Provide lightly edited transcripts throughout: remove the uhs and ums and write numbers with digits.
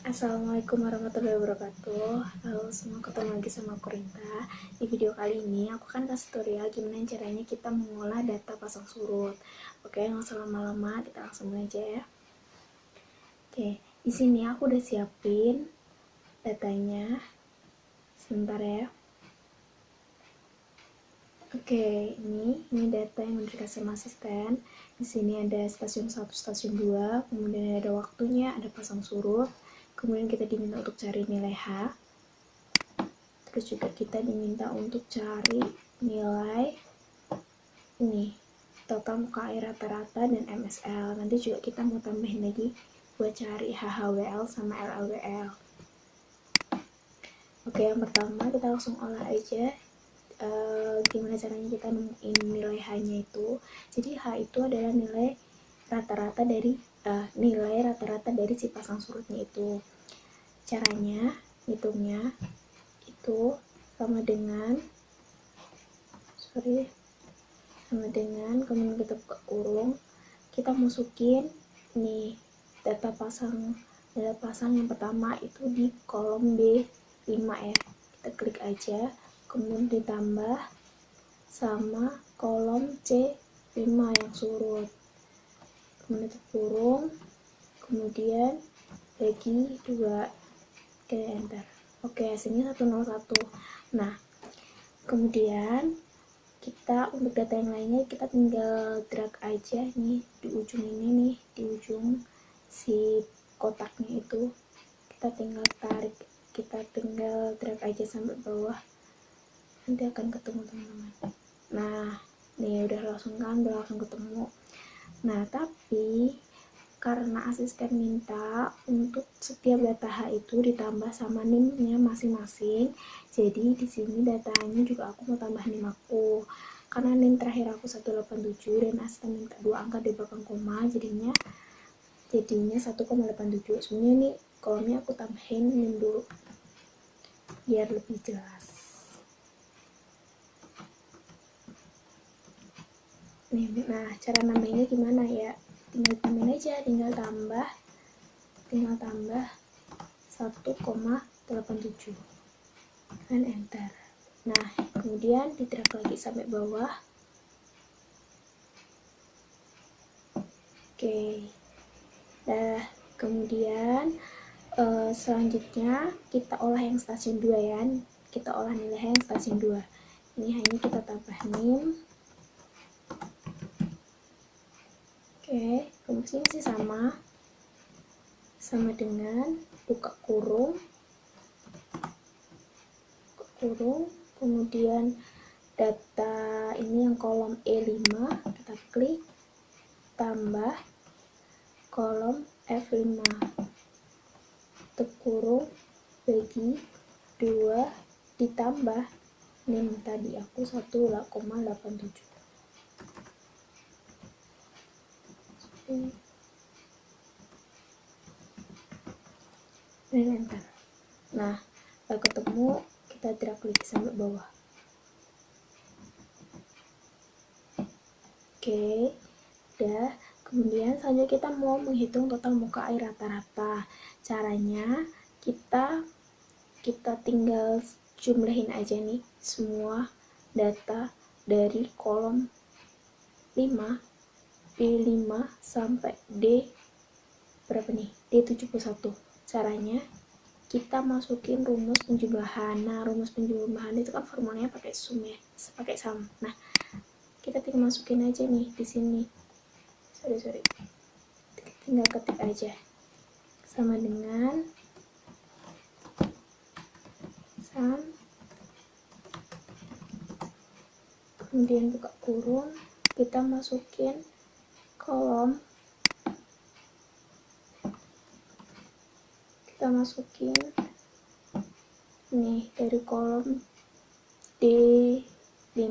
Assalamualaikum warahmatullahi wabarakatuh. Halo semua, ketemu lagi sama aku Rinta. Di video kali ini aku akan kasih tutorial gimana caranya kita mengolah data pasang surut. Oke, nggak usah lama-lama, kita langsung mulai aja ya. Oke, di sini aku udah siapin datanya. Sebentar ya. Oke, ini data yang udah dikasih sama asisten. Di sini ada stasiun 1, stasiun 2, kemudian ada waktunya, ada pasang surut. Kemudian kita diminta untuk cari nilai H. Terus juga kita diminta untuk cari nilai ini, total muka air rata-rata dan MSL. Nanti juga kita mau tambahin lagi buat cari HHWL sama LLWL. Oke, yang pertama kita langsung olah aja. Gimana caranya kita nemuin nilai H-nya itu. Jadi H itu adalah nilai rata-rata dari si pasang surutnya itu. Caranya hitungnya itu sama dengan kemudian kita buka kurung, kita masukin nih data pasang yang pertama itu di kolom B5 ya. Kita klik aja, kemudian ditambah sama kolom C5 yang surut, kemudian tutup kurung, kemudian bagi 2, oke, enter. Oke, hasilnya 101. Nah, kemudian kita untuk data yang lainnya kita tinggal drag aja nih di ujung ini nih, di ujung si kotaknya itu kita tinggal drag aja sampai bawah, nanti akan ketemu teman-teman. Nah, nih udah langsung ketemu. Nah, tapi karena asisten minta untuk setiap data H itu ditambah sama NIM-nya masing-masing, jadi di sini datanya juga aku mau tambah NIM aku. Karena NIM terakhir aku 187 dan asisten minta 2 angka di belakang koma, jadinya 1,87. Sebenarnya ini kolomnya aku tambahin NIM dulu biar lebih jelas. Nah, cara nambahinnya gimana ya? Tinggal tambahin aja, tinggal tambah 1,87 dan enter. Nah, kemudian di drag lagi sampai bawah. Oke. Nah, kemudian selanjutnya kita olah yang stasiun 2 ya. Kita olah nilai yang stasiun 2. Ini hanya kita tambah NIM. Oke, kemudian sih sama dengan buka kurung, kemudian data ini yang kolom E5 kita klik, tambah kolom F5, tutup kurung, bagi 2, ditambah NIM tadi aku 1,87. Dan enter. Nah, kalau ketemu kita drag klik sampai bawah. Oke, udah. Kemudian selanjutnya kita mau menghitung total muka air rata-rata. Caranya kita tinggal jumlahin aja nih semua data dari kolom 5, D5 sampai D berapa nih? D71. Caranya kita masukin rumus penjumlahan. Nah, rumus penjumlahan itu kan formulanya pakai sum ya, pakai sum. Nah, kita tinggal masukin aja nih di sini. Tinggal ketik aja. Sama dengan sum, kemudian buka kurung, kita masukin kolom, nih dari kolom D5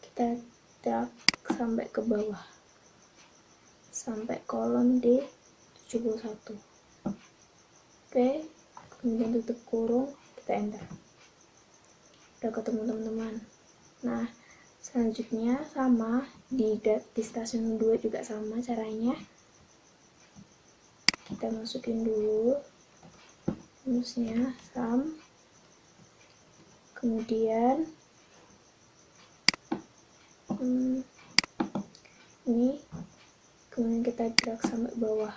kita drag sampai ke bawah sampai kolom D71. Oke, kemudian tutup kurung, kita enter. Udah ketemu teman-teman. Nah, selanjutnya sama di stasiun 2 juga sama caranya. kita masukin dulu rumusnya sum, kemudian ini, kemudian kita drag sampai bawah.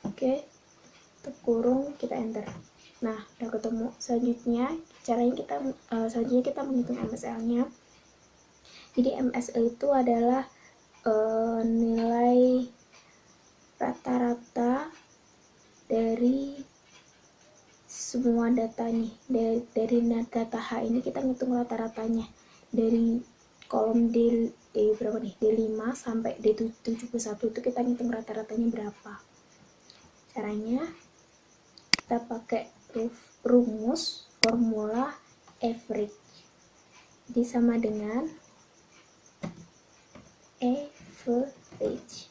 Oke, kurung, kita enter. Nah, udah ketemu. Selanjutnya kita menghitung MSL-nya. Jadi MSL itu adalah nilai rata-rata dari semua data nih. Dari data H ini kita ngitung rata-ratanya dari kolom D berapa nih? D5 sampai D71 itu kita ngitung rata-ratanya berapa. Caranya kita pakai rumus formula average. Jadi sama dengan average.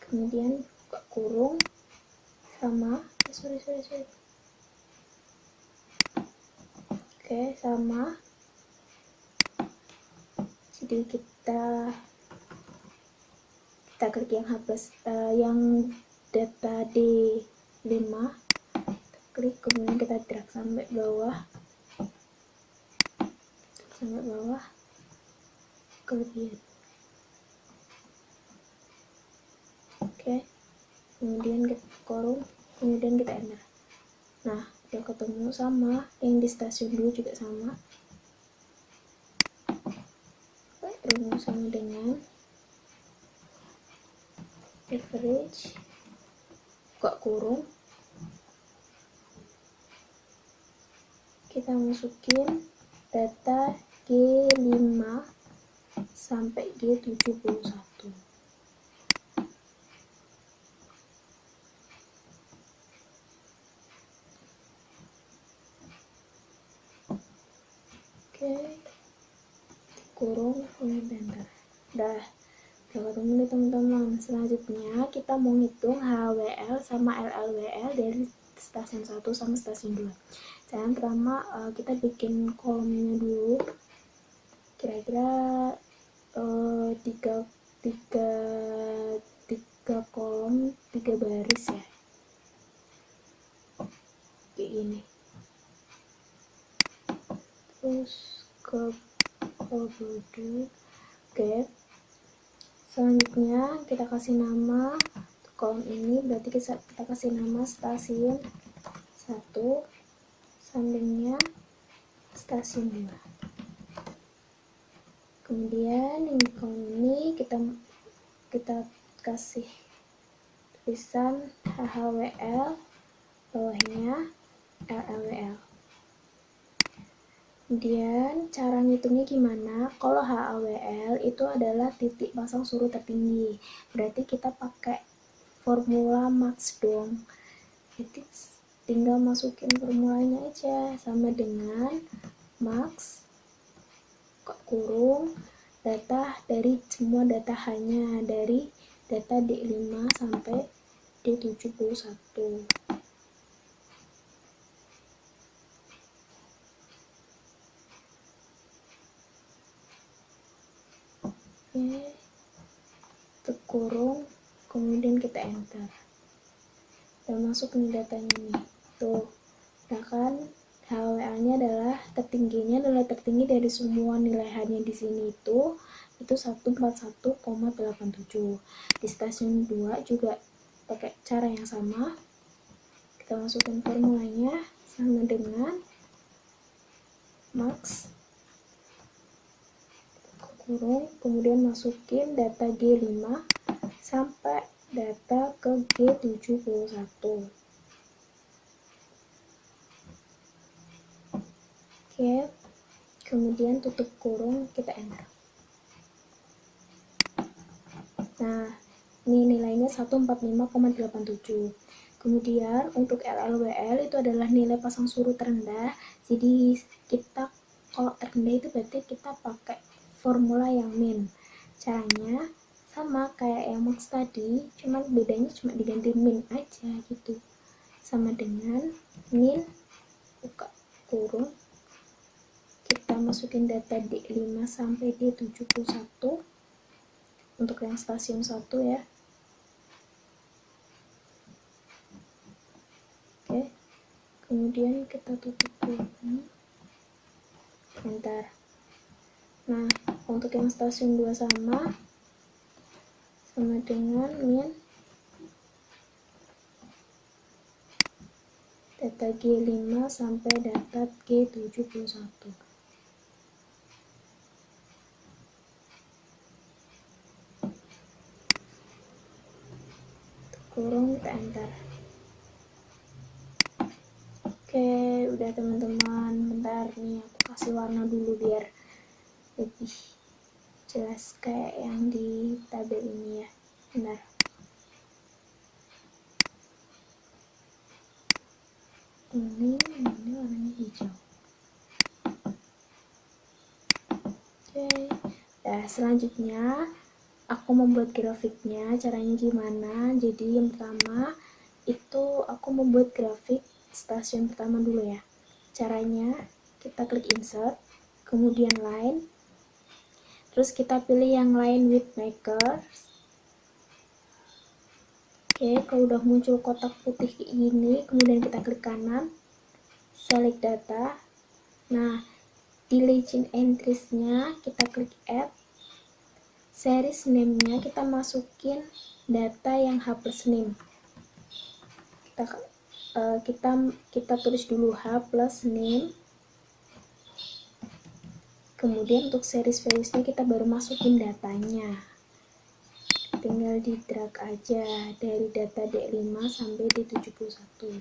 Kemudian buka kurung sama Oke, sama. Jadi kita klik yang yang data D5, klik, kemudian kita drag sampai bawah kelebihan. Oke, kemudian kita kurung, kemudian kita enter. Nah, udah ketemu. Sama yang di stasiun 2 juga sama, rumus sama dengan average, buka kurung, kita masukin data G5 sampai G71. Oke, kurung, kemudian enter. Udah ketemu nih teman-teman. Selanjutnya kita mau ngitung HWL sama LLWL dari stasiun 1 sama stasiun 2. Cara pertama, kita bikin kolomnya dulu, kira-kira tiga kolom, 3 baris ya, kayak gini. Terus ke border. Oke, selanjutnya kita kasih nama kolom ini, berarti kita kasih nama stasiun 1, sampingnya stasiun 2. Kemudian yang di kolom ini kita kasih tulisan HHWL, bawahnya LLWL. Kemudian cara ngitungnya gimana? Kalau HAWL itu adalah titik pasang surut tertinggi, berarti kita pakai formula max dong. Jadi tinggal masukin formulanya aja, sama dengan max, kurung, data dari semua data hanya dari data D5 sampai D71. Oke, kurung, kemudian kita enter. Dan masuk nih datanya nih. Tuh, nah kan HWL-nya adalah tertinggi dari semua nilai hanya di sini itu 141,87. Di stasiun 2 juga pakai cara yang sama. Kita masukkan formulanya sama dengan max, kurung, kemudian masukin data G5 sampai data ke G71. Oke, kemudian tutup kurung, kita enter. Nah, ini nilainya 145,87. Kemudian untuk LLWL itu adalah nilai pasang surut terendah. Jadi kita kalau terendah itu berarti kita pakai formula yang min. Caranya sama kayak yang max tadi, cuma bedanya cuma diganti min aja gitu. Sama dengan min, buka kurung, kita masukin data D5 sampai D71, untuk yang stasiun 1 ya. Oke, kemudian kita tutup dulu, enter. Nah, untuk yang stasiun 2 sama dengan min data G5 sampai data G71. Kurung, kita enter. Oke, udah teman-teman. Bentar nih, aku kasih warna dulu biar lebih jelas kayak yang di tabel ini ya. Bentar. Ini warnanya hijau. Oke. Nah, selanjutnya aku membuat grafiknya. Caranya gimana? Jadi yang pertama itu aku membuat grafik stasiun pertama dulu ya. Caranya kita klik insert, kemudian line, terus kita pilih yang line width maker. Oke, kalau udah muncul kotak putih kayak gini, kemudian kita klik kanan, select data. Nah, di legend entries-nya kita klik add, series name-nya kita masukin data yang H plus name. Kita tulis dulu H plus name. Kemudian untuk series values-nya kita baru masukin datanya. Tinggal di drag aja dari data D5 sampai D71.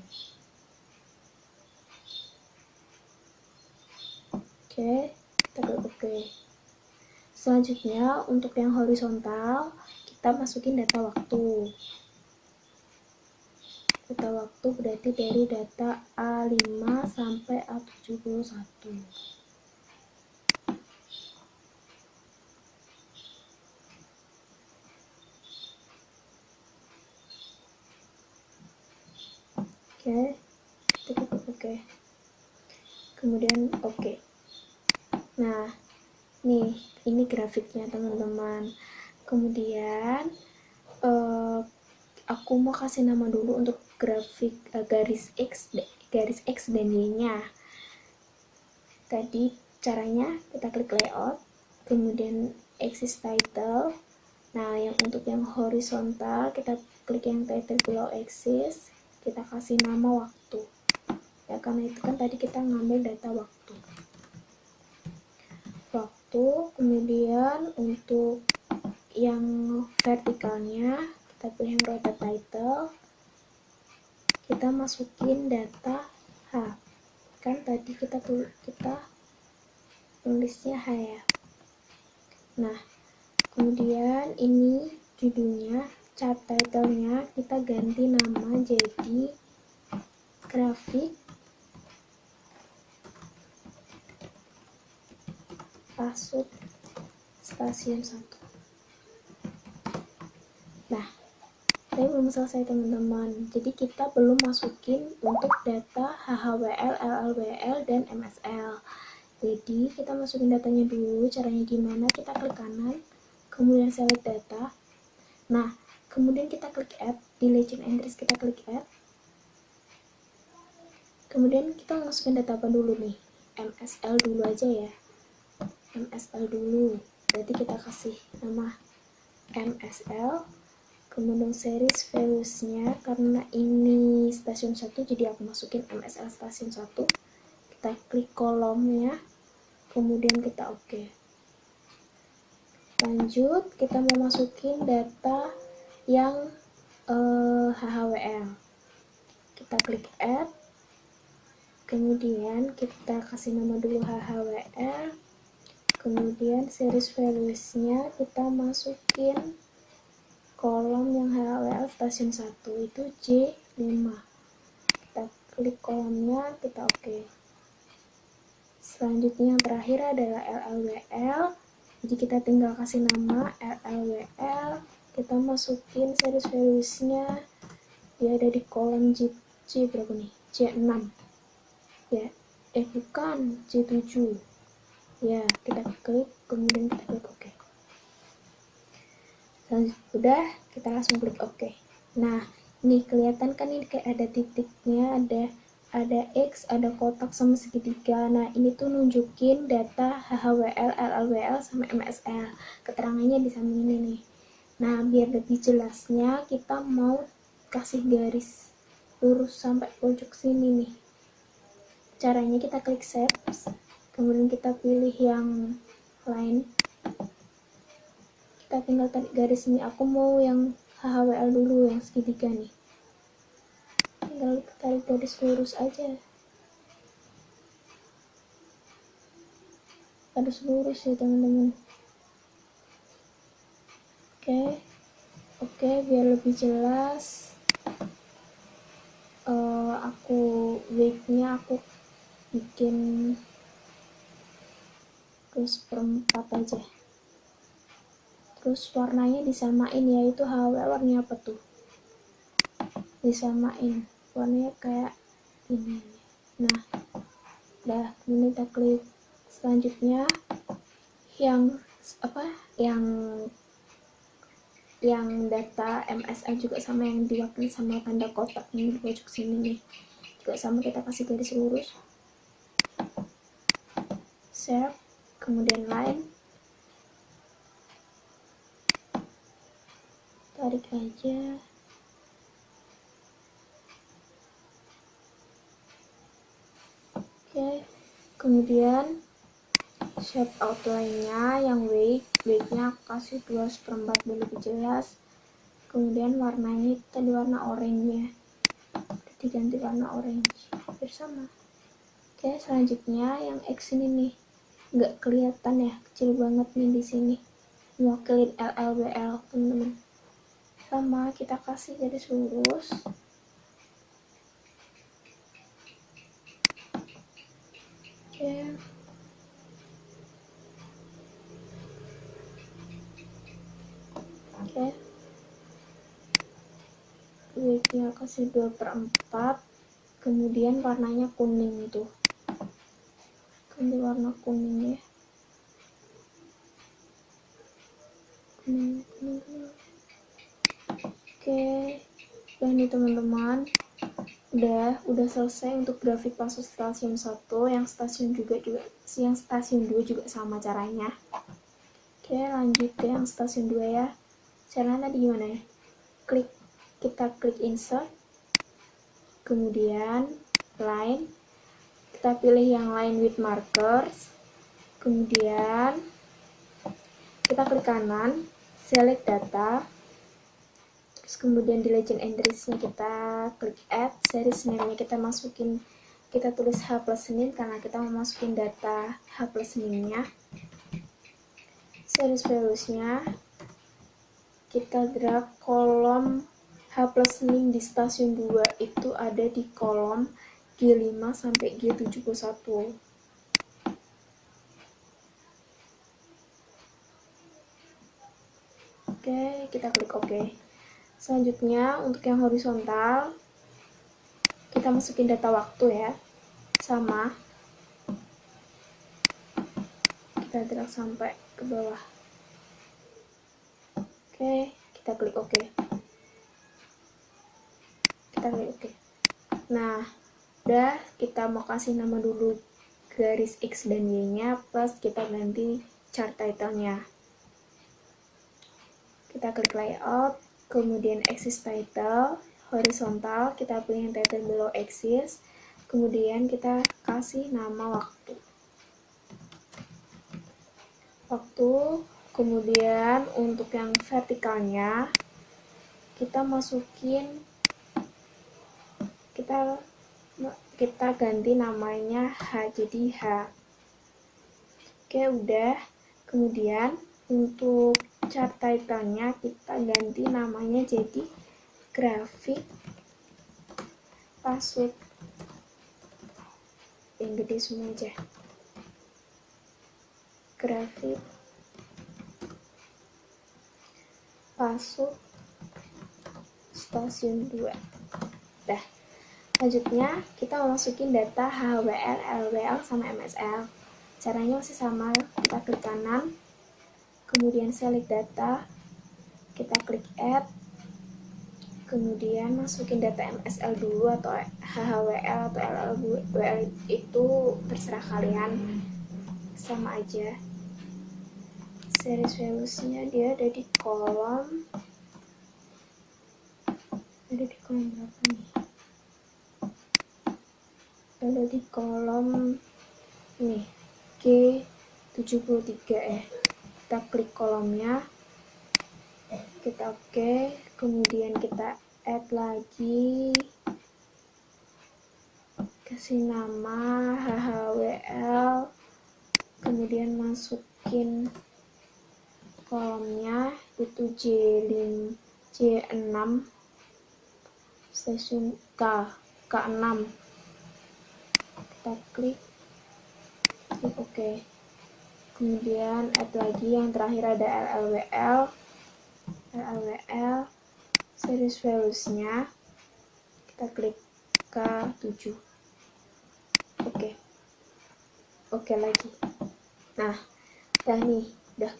Oke, kita klik OK. Selanjutnya untuk yang horizontal kita masukin data waktu. Data waktu berarti dari data A5 sampai A71. Oke, kita klik OK. Kemudian OK. Nah, nih ini grafiknya teman-teman. Kemudian aku mau kasih nama dulu untuk grafik garis X dan Y-nya. Tadi caranya kita klik layout, kemudian axis title. Nah, yang untuk yang horizontal kita klik yang title below axis, kita kasih nama waktu. Ya, karena itu kan tadi kita ngambil data waktu. Kemudian untuk yang vertikalnya kita pilih yang rotate title, kita masukin data H. Kan tadi kita tulisnya H ya. Nah, kemudian ini judulnya, chart title-nya kita ganti nama jadi grafik pasut stasiun 1. Nah, tapi belum selesai teman-teman. Jadi kita belum masukin untuk data HHWL, LLWL, dan MSL. Jadi kita masukin datanya dulu. Caranya gimana? Kita klik kanan, kemudian select data. Nah, kemudian kita klik add. Di legend entries kita klik add. Kemudian kita masukin data apa dulu nih? MSL dulu aja ya. MSL dulu. Berarti kita kasih nama MSL. Kemudian series values-nya, karena ini stasiun 1 jadi aku masukin MSL stasiun 1. Kita klik kolomnya, kemudian kita OK. Lanjut, kita mau masukin data yang HHWL. Kita klik add, kemudian kita kasih nama dulu HHWL, kemudian series values-nya kita masukin kolom yang HHWL stasiun 1 itu J5. Kita klik kolomnya, kita OK. Selanjutnya yang terakhir adalah LLWL. Jadi kita tinggal kasih nama LLWL, kita masukin series values-nya, dia ada di kolom J berapa nih? J6 ya, bukan, J7 ya. Kita klik, kemudian kita klik OK. Udah, kita langsung klik OK. Nah, ini kelihatan kan, ini kayak ada titiknya, ada X, ada kotak sama segitiga. Nah, ini tuh nunjukin data HHWL, LLWL, sama MSL. Keterangannya di samping ini nih. Nah, biar lebih jelasnya, kita mau kasih garis lurus sampai pojok sini nih. Caranya kita klik Shapes, kemudian kita pilih yang line. Kita tinggal tarik garis ini. Aku mau yang HHWL dulu, yang segitiga nih. Tinggal tarik garis lurus aja. Harus lurus ya teman-teman. Oke, biar lebih jelas, aku weight-nya aku bikin 2/4 aja. Terus warnanya disamain, yaitu HW warnanya apa tuh? Disamain, warnanya kayak ini. Nah, udah, ini kita klik selanjutnya yang data MSI juga sama, yang diwakili sama tanda kotak ini di pojok sini nih, juga sama, kita kasih garis lurus, share, kemudian line, tarik aja. Oke, kemudian shape outline-nya yang weight-nya kasih 2/4 biar lebih jelas. Kemudian warnanya kita di warna oranye, diganti warna orange biar sama. Oke, selanjutnya yang X ini nih, nggak kelihatan ya, kecil banget nih di sini, mewakili LLWL teman-teman. Sama, kita kasih garis lurus. Oke, weightnya kasih 2/4, kemudian warnanya kuning itu, ganti warna kuning ya, kuning. Oke, dan nih teman-teman, udah selesai untuk grafik pasus stasiun 1. Yang stasiun 2 juga sama caranya. Oke, lanjut ke yang stasiun 2 ya. Caranya tadi gimana ya? Kita klik insert, kemudian line, kita pilih yang line with markers, kemudian kita klik kanan, select data, terus kemudian di legend entries-nya kita klik add, series name-nya kita masukin, kita tulis H plus Senin karena kita mau masukin data H plus Seninnya. Series values-nya kita drag kolom H plus Senin di stasiun 2 itu ada di kolom G5 sampai G71. Oke, kita klik OK. Selanjutnya untuk yang horizontal, kita masukin data waktu ya, sama, kita drag sampai ke bawah. Oke, kita klik OK. Nah, udah, kita mau kasih nama dulu garis X dan Y-nya, plus kita ganti chart title-nya. Kita klik layout, kemudian axis title, horizontal, kita pilih yang title below axis, kemudian kita kasih nama waktu, kemudian untuk yang vertikalnya, kita masukin, kita ganti namanya H jadi H. Oke, udah. Kemudian untuk chart title-nya kita ganti namanya jadi grafik password, yang gede semua aja, grafik password stasiun 2. Dah. Selanjutnya kita masukin data HWL, LWL, sama MSL. Caranya masih sama, kita klik kanan, kemudian select data, kita klik add, kemudian masukin data MSL dulu atau HHWL atau LLWL, itu terserah kalian, sama aja. Series values-nya dia ada di kolom berapa nih? Ada di kolom nih G73 kita klik kolomnya, kita oke, kemudian kita add lagi, kasih nama HHWL, kemudian masukin kolomnya itu J6 stasiun K6, kita klik oke. Kemudian add lagi yang terakhir ada LLWL series values-nya, kita klik K7, oke lagi. Nah udah nih, udah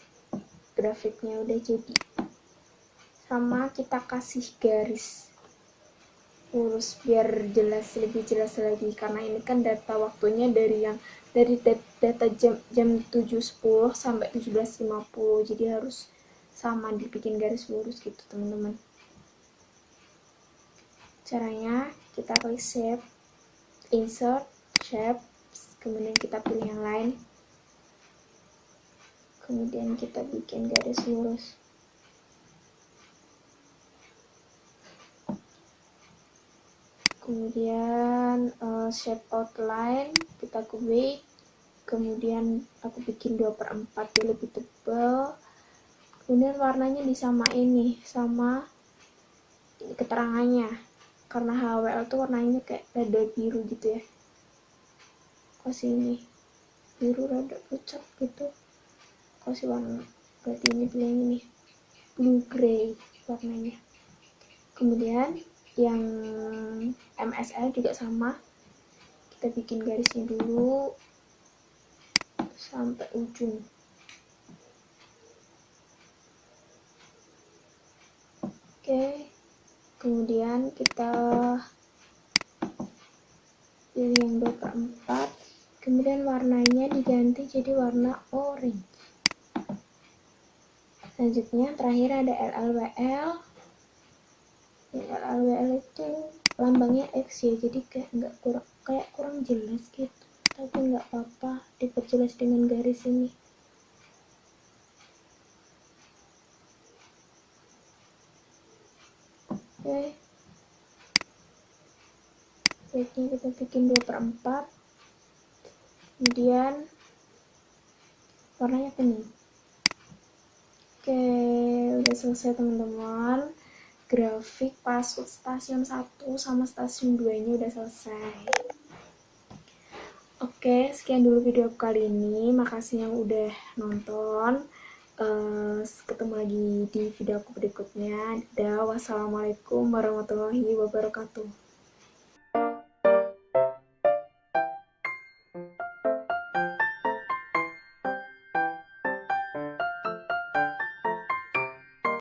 grafiknya udah jadi, sama kita kasih garis lurus biar lebih jelas lagi, karena ini kan data waktunya dari data jam 7.10 sampai 17.50, jadi harus sama dibikin garis lurus gitu teman-teman. Caranya kita klik shape, insert, shape, kemudian kita pilih yang lain, kemudian kita bikin garis lurus. Kemudian shape outline kita ke weight, kemudian aku bikin 2/4 dia lebih tebal, kemudian warnanya disamain nih sama keterangannya, karena HWL tuh warnanya kayak rada biru gitu ya, kasih ini biru rada pucat gitu, kasih warna, berarti ini pilih ini blue gray warnanya. Kemudian yang MSL juga sama, kita bikin garisnya dulu sampai ujung. Oke, kemudian kita pilih yang 2/4, kemudian warnanya diganti jadi warna orange. Selanjutnya terakhir ada LLWL. LLWL itu lambangnya X ya, jadi kayak kurang jelas gitu, tapi nggak apa-apa diperjelas dengan garis ini. Oke, baiknya kita bikin 2/4, kemudian warnanya kuning. Oke, udah selesai teman-teman. Grafik password stasiun 1 sama stasiun 2 nya udah selesai. Oke, sekian dulu video kali ini. Makasih yang udah nonton. Ketemu lagi di video aku berikutnya. Wassalamualaikum warahmatullahi wabarakatuh.